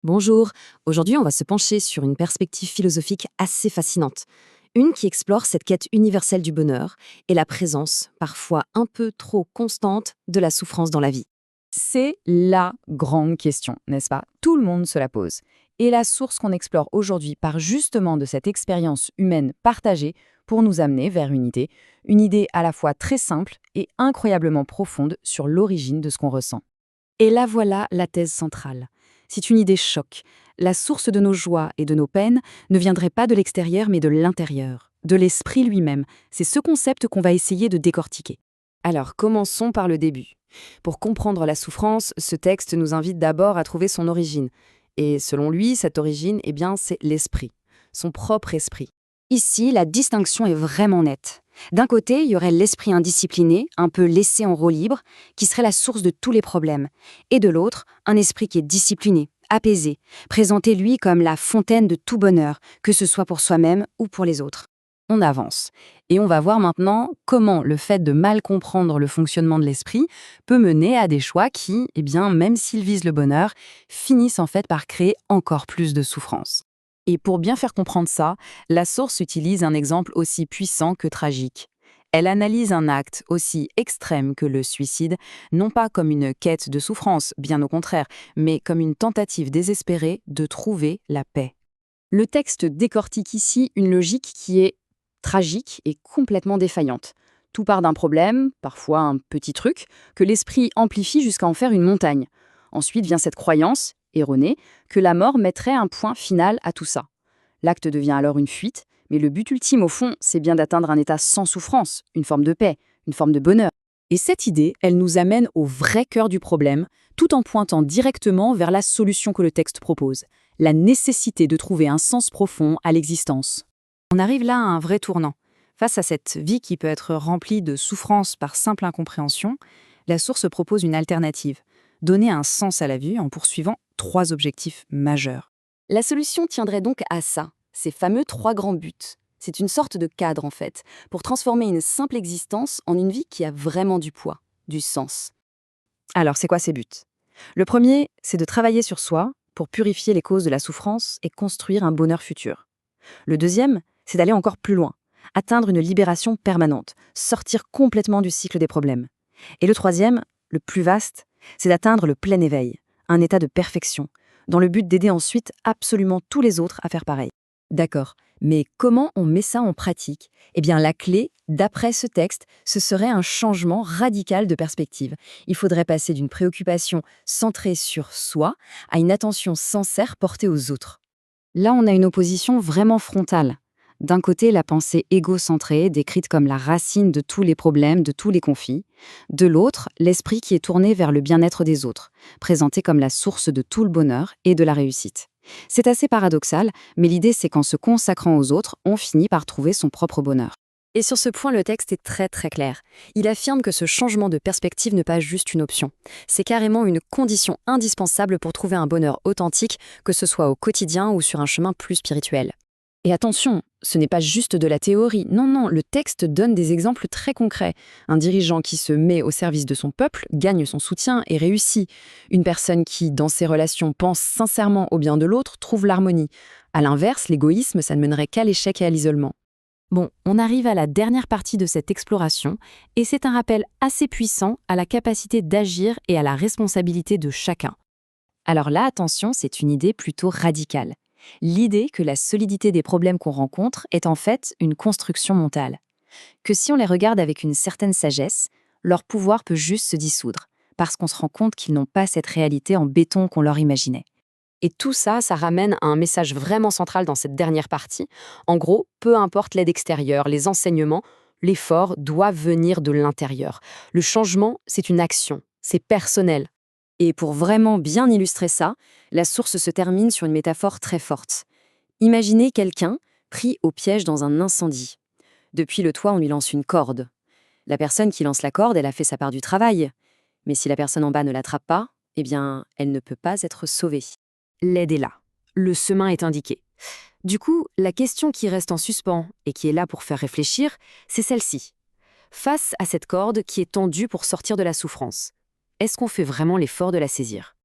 Bonjour, aujourd'hui on va se pencher sur une perspective philosophique assez fascinante. Une qui explore cette quête universelle du bonheur et la présence, parfois un peu trop constante, de la souffrance dans la vie. C'est la grande question, n'est-ce pas? Tout le monde se la pose. Et la source qu'on explore aujourd'hui part justement de cette expérience humaine partagée pour nous amener vers une idée à la fois très simple et incroyablement profonde sur l'origine de ce qu'on ressent. Et là voilà la thèse centrale. C'est une idée choc. La source de nos joies et de nos peines ne viendrait pas de l'extérieur mais de l'intérieur, de l'esprit lui-même. C'est ce concept qu'on va essayer de décortiquer. Alors commençons par le début. Pour comprendre la souffrance, ce texte nous invite d'abord à trouver son origine. Et selon lui, cette origine, c'est l'esprit, son propre esprit. Ici, la distinction est vraiment nette. D'un côté, il y aurait l'esprit indiscipliné, un peu laissé en roue libre, qui serait la source de tous les problèmes. Et de l'autre, un esprit qui est discipliné, apaisé, présenté lui comme la fontaine de tout bonheur, que ce soit pour soi-même ou pour les autres. On avance. Et on va voir maintenant comment le fait de mal comprendre le fonctionnement de l'esprit peut mener à des choix qui, même s'ils visent le bonheur, finissent en fait par créer encore plus de souffrance. Et pour bien faire comprendre ça, la source utilise un exemple aussi puissant que tragique. Elle analyse un acte aussi extrême que le suicide, non pas comme une quête de souffrance, bien au contraire, mais comme une tentative désespérée de trouver la paix. Le texte décortique ici une logique qui est tragique et complètement défaillante. Tout part d'un problème, parfois un petit truc, que l'esprit amplifie jusqu'à en faire une montagne. Ensuite vient cette croyance, erronée, que la mort mettrait un point final à tout ça. L'acte devient alors une fuite, mais le but ultime au fond, c'est bien d'atteindre un état sans souffrance, une forme de paix, une forme de bonheur. Et cette idée, elle nous amène au vrai cœur du problème, tout en pointant directement vers la solution que le texte propose, la nécessité de trouver un sens profond à l'existence. On arrive là à un vrai tournant. Face à cette vie qui peut être remplie de souffrance par simple incompréhension, la source propose une alternative, donner un sens à la vie en poursuivant 3 objectifs majeurs. La solution tiendrait donc à ça, ces fameux 3 grands buts. C'est une sorte de cadre en fait, pour transformer une simple existence en une vie qui a vraiment du poids, du sens. Alors c'est quoi ces buts? Le premier, c'est de travailler sur soi pour purifier les causes de la souffrance et construire un bonheur futur. Le deuxième, c'est d'aller encore plus loin, atteindre une libération permanente, sortir complètement du cycle des problèmes. Et le troisième, le plus vaste, c'est d'atteindre le plein éveil, un état de perfection, dans le but d'aider ensuite absolument tous les autres à faire pareil. D'accord, mais comment on met ça en pratique? La clé, d'après ce texte, ce serait un changement radical de perspective. Il faudrait passer d'une préoccupation centrée sur soi à une attention sincère portée aux autres. Là, on a une opposition vraiment frontale. D'un côté, la pensée égocentrée, décrite comme la racine de tous les problèmes, de tous les conflits. De l'autre, l'esprit qui est tourné vers le bien-être des autres, présenté comme la source de tout le bonheur et de la réussite. C'est assez paradoxal, mais l'idée c'est qu'en se consacrant aux autres, on finit par trouver son propre bonheur. Et sur ce point, le texte est très très clair. Il affirme que ce changement de perspective n'est pas juste une option. C'est carrément une condition indispensable pour trouver un bonheur authentique, que ce soit au quotidien ou sur un chemin plus spirituel. Et attention, ce n'est pas juste de la théorie. Non, non, le texte donne des exemples très concrets. Un dirigeant qui se met au service de son peuple gagne son soutien et réussit. Une personne qui, dans ses relations, pense sincèrement au bien de l'autre trouve l'harmonie. À l'inverse, l'égoïsme, ça ne mènerait qu'à l'échec et à l'isolement. Bon, on arrive à la dernière partie de cette exploration, et c'est un rappel assez puissant à la capacité d'agir et à la responsabilité de chacun. Alors là, attention, c'est une idée plutôt radicale. L'idée que la solidité des problèmes qu'on rencontre est en fait une construction mentale. Que si on les regarde avec une certaine sagesse, leur pouvoir peut juste se dissoudre, parce qu'on se rend compte qu'ils n'ont pas cette réalité en béton qu'on leur imaginait. Et tout ça, ça ramène à un message vraiment central dans cette dernière partie. En gros, peu importe l'aide extérieure, les enseignements, l'effort doit venir de l'intérieur. Le changement, c'est une action, c'est personnel. Et pour vraiment bien illustrer ça, la source se termine sur une métaphore très forte. Imaginez quelqu'un pris au piège dans un incendie. Depuis le toit, on lui lance une corde. La personne qui lance la corde, elle a fait sa part du travail. Mais si la personne en bas ne l'attrape pas, elle ne peut pas être sauvée. L'aide est là. Le chemin est indiqué. Du coup, la question qui reste en suspens et qui est là pour faire réfléchir, c'est celle-ci. Face à cette corde qui est tendue pour sortir de la souffrance, est-ce qu'on fait vraiment l'effort de la saisir?